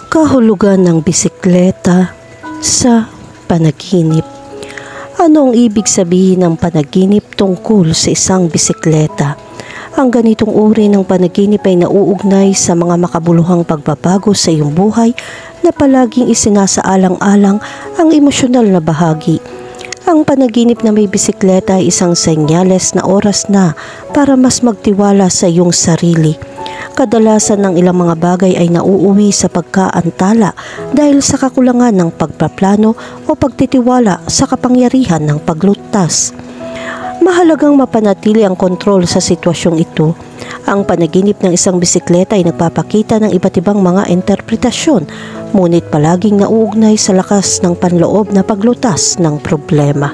Kahulugan ng bisikleta sa panaginip. Ano ang ibig sabihin ng panaginip tungkol sa isang bisikleta? Ang ganitong uri ng panaginip ay nauugnay sa mga makabuluhang pagbabago sa iyong buhay na palaging isinasaalang-alang ang emosyonal na bahagi. Ang panaginip na may bisikleta ay isang senyales na oras na para mas magtiwala sa iyong sarili. Kadalasan ng ilang mga bagay ay nauuwi sa pagkaantala dahil sa kakulangan ng pagpaplano o pagtitiwala sa kapangyarihan ng paglutas. Mahalagang mapanatili ang kontrol sa sitwasyong ito. Ang panaginip ng isang bisikleta ay nagpapakita ng iba't ibang mga interpretasyon, ngunit palaging nauugnay sa lakas ng panloob na paglutas ng problema.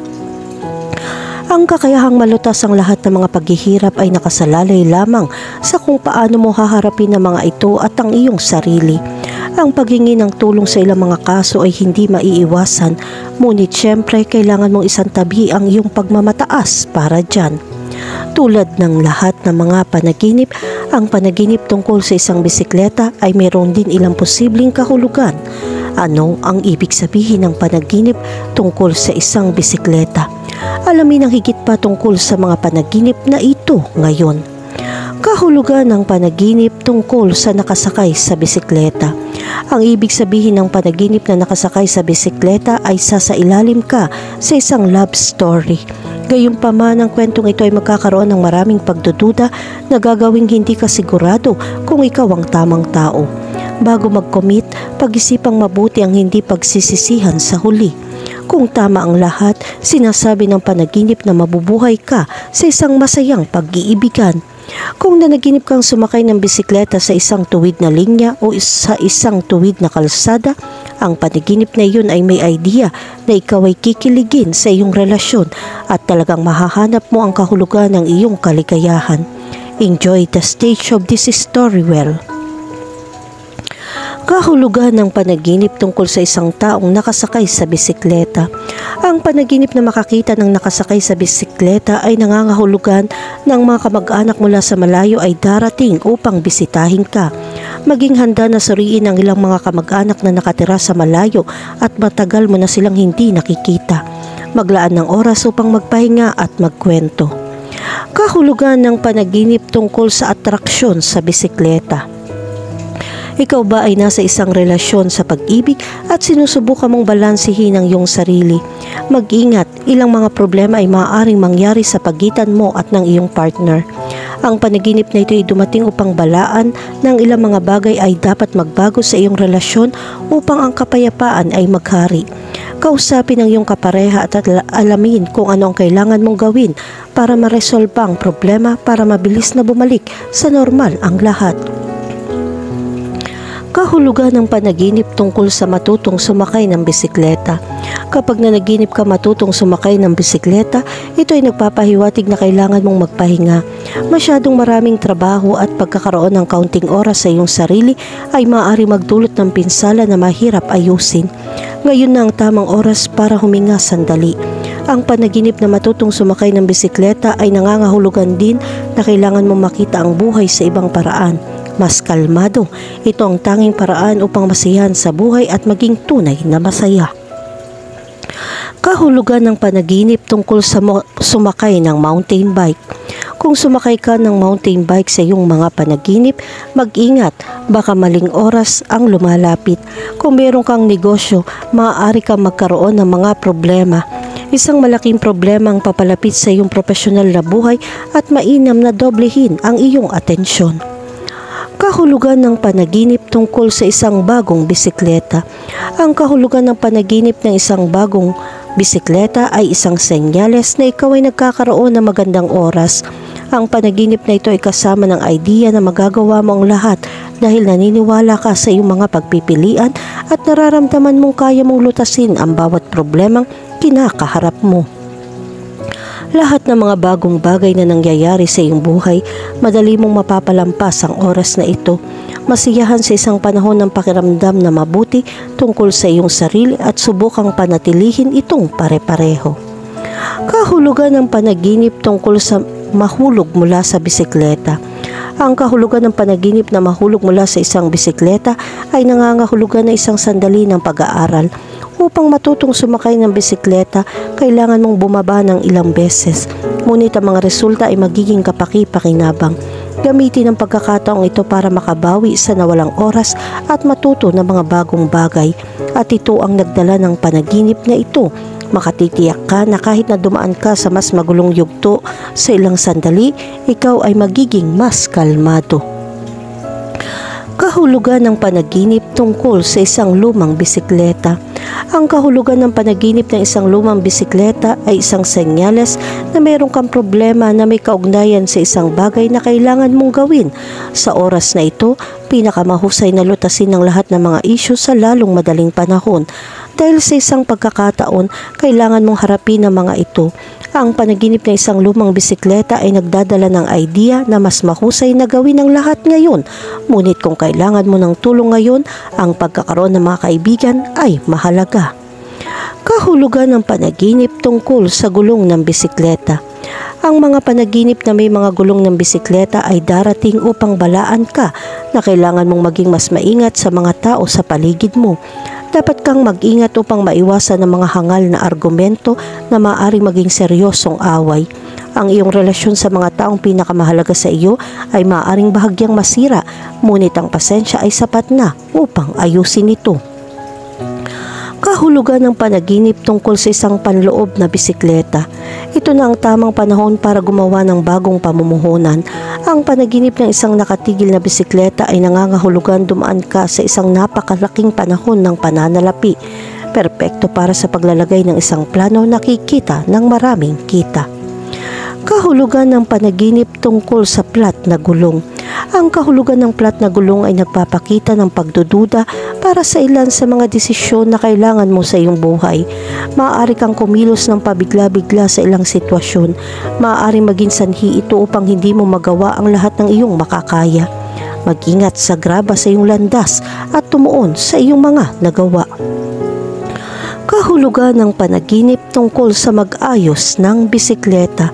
Ang kakayahang malutas ang lahat ng mga paghihirap ay nakasalalay lamang sa kung paano mo haharapin ang mga ito at ang iyong sarili. Ang paghingi ng tulong sa ilang mga kaso ay hindi maiiwasan, ngunit syempre kailangan mong isantabi ang iyong pagmamataas para dyan. Tulad ng lahat ng mga panaginip, ang panaginip tungkol sa isang bisikleta ay mayroon din ilang posibleng kahulugan. Ano ang ibig sabihin ng panaginip tungkol sa isang bisikleta? Alamin ang higit pa tungkol sa mga panaginip na ito ngayon. Kahulugan ng panaginip tungkol sa nakasakay sa bisikleta. Ang ibig sabihin ng panaginip na nakasakay sa bisikleta ay sasailalim ka sa isang love story. Gayunpaman, ang kwentong ito ay magkakaroon ng maraming pagdududa na gagawing hindi ka sigurado kung ikaw ang tamang tao. Bago mag-commit, pag-isipang mabuti ang hindi pagsisisihan sa huli. Kung tama ang lahat, sinasabi ng panaginip na mabubuhay ka sa isang masayang pag-iibigan. Kung nanaginip kang sumakay ng bisikleta sa isang tuwid na linya o sa isang tuwid na kalsada, ang panaginip na iyon ay may idea na ikaw ay kikiligin sa iyong relasyon at talagang mahahanap mo ang kahulugan ng iyong kaligayahan. Enjoy the stage of this story well. Kahulugan ng panaginip tungkol sa isang taong nakasakay sa bisikleta. Ang panaginip na makakita ng nakasakay sa bisikleta ay nangangahulugan ng mga kamag-anak mula sa malayo ay darating upang bisitahin ka. Maging handa na suriin ang ilang mga kamag-anak na nakatira sa malayo at matagal mo na silang hindi nakikita. Maglaan ng oras upang magpahinga at magkwento. Kahulugan ng panaginip tungkol sa atraksyon sa bisikleta. Ikaw ba ay nasa isang relasyon sa pag-ibig at sinusubukan mong balansihin ang iyong sarili? Mag-ingat, ilang mga problema ay maaaring mangyari sa pagitan mo at ng iyong partner. Ang panaginip na ito ay dumating upang balaan ng ilang mga bagay ay dapat magbago sa iyong relasyon upang ang kapayapaan ay maghari. Kausapin ang iyong kapareha at alamin kung ano ang kailangan mong gawin para maresolba ang problema para mabilis na bumalik sa normal ang lahat. Kahulugan ng panaginip tungkol sa matutong sumakay ng bisikleta. Kapag nanaginip ka matutong sumakay ng bisikleta, ito ay nagpapahiwatig na kailangan mong magpahinga. Masyadong maraming trabaho at pagkakaroon ng kaunting oras sa iyong sarili ay maaari magdulot ng pinsala na mahirap ayusin. Ngayon na ang tamang oras para huminga sandali. Ang panaginip na matutong sumakay ng bisikleta ay nangangahulugan din na kailangan mong makita ang buhay sa ibang paraan. Mas kalmado, ito ang tanging paraan upang masiyahan sa buhay at maging tunay na masaya. Kahulugan ng panaginip tungkol sa sumakay ng mountain bike. Kung sumakay ka ng mountain bike sa iyong mga panaginip, mag-ingat, baka maling oras ang lumalapit. Kung meron kang negosyo, maaari kang magkaroon ng mga problema. Isang malaking problema ang papalapit sa iyong profesional na buhay at mainam na doblehin ang iyong atensyon. Kahulugan ng panaginip tungkol sa isang bagong bisikleta. Ang kahulugan ng panaginip ng isang bagong bisikleta ay isang senyales na ikaw ay nagkakaroon ng magandang oras. Ang panaginip na ito ay kasama ng idea na magagawa mo ang lahat dahil naniniwala ka sa iyong mga pagpipilian at nararamdaman mong kaya mong lutasin ang bawat problemang kinakaharap mo. Lahat ng mga bagong bagay na nangyayari sa iyong buhay, madali mong mapapalampas ang oras na ito. Masiyahan sa isang panahon ng pakiramdam na mabuti tungkol sa iyong sarili at subukang panatilihin itong pare-pareho. Kahulugan ng panaginip tungkol sa mahulog mula sa bisikleta. Ang kahulugan ng panaginip na mahulog mula sa isang bisikleta ay nangangahulugan na isang sandali ng pag-aaral. Upang matutong sumakay ng bisikleta, kailangan mong bumaba ng ilang beses. Ngunit ang mga resulta ay magiging kapaki-pakinabang. Gamitin ang pagkakataong ito para makabawi sa nawalang oras at matuto ng mga bagong bagay. At ito ang nagdala ng panaginip na ito. Makatitiyak ka na kahit na dumaan ka sa mas magulong yugto sa ilang sandali, ikaw ay magiging mas kalmado. Kahulugan ng panaginip tungkol sa isang lumang bisikleta. Ang kahulugan ng panaginip ng isang lumang bisikleta ay isang senyales na mayroon kang problema na may kaugnayan sa isang bagay na kailangan mong gawin. Sa oras na ito, pinakamahusay na lutasin ng lahat ng mga isyu sa lalong madaling panahon. Dahil sa isang pagkakataon, kailangan mong harapin ang mga ito. Ang panaginip ng isang lumang bisikleta ay nagdadala ng idea na mas mahusay na gawin ang lahat ngayon. Ngunit kung kailangan mo ng tulong ngayon, ang pagkakaroon ng mga kaibigan ay mahalaga. Kahulugan ng panaginip tungkol sa gulong ng bisikleta. Ang mga panaginip na may mga gulong ng bisikleta ay darating upang balaan ka na kailangan mong maging mas maingat sa mga tao sa paligid mo. Dapat kang mag-ingat upang maiwasan ang mga hangal na argumento na maaaring maging seryosong away. Ang iyong relasyon sa mga taong pinakamahalaga sa iyo ay maaaring bahagyang masira, ngunit ang pasensya ay sapat na upang ayusin ito. Kahulugan ng panaginip tungkol sa isang panloob na bisikleta. Ito na ang tamang panahon para gumawa ng bagong pamumuhunan. Ang panaginip ng isang nakatigil na bisikleta ay nangangahulugan dumaan ka sa isang napakalaking panahon ng pananalapi. Perpekto para sa paglalagay ng isang plano na kikita ng maraming kita. Kahulugan ng panaginip tungkol sa plat na gulong. Ang kahulugan ng plat na gulong ay nagpapakita ng pagdududa para sa ilan sa mga desisyon na kailangan mo sa iyong buhay. Maaari kang kumilos ng pabigla-bigla sa ilang sitwasyon. Maaari maging sanhi ito upang hindi mo magawa ang lahat ng iyong makakaya. Mag-ingat sa graba sa iyong landas at tumuon sa iyong mga nagawa. Kahulugan ng panaginip tungkol sa mag-ayos ng bisikleta.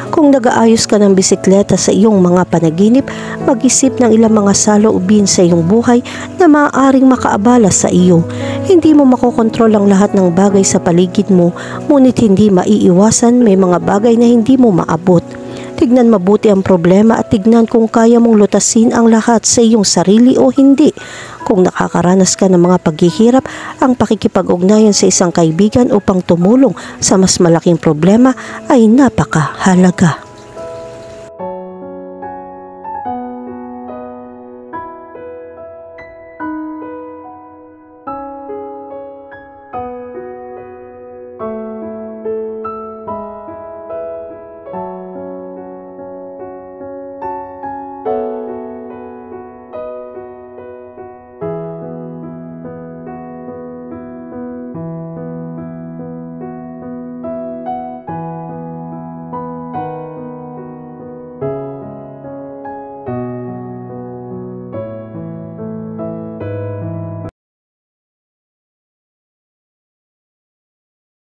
Kung nag-aayos ka ng bisikleta sa iyong mga panaginip, mag-isip ng ilang mga saloobin sa iyong buhay na maaaring makaabala sa iyo. Hindi mo makokontrol ang lahat ng bagay sa paligid mo, ngunit hindi maiiwasan may mga bagay na hindi mo maabot. Tignan mabuti ang problema at tignan kung kaya mong lutasin ang lahat sa iyong sarili o hindi. Kung nakakaranas ka ng mga paghihirap, ang pakikipag-ugnayan sa isang kaibigan upang tumulong sa mas malaking problema ay napakahalaga.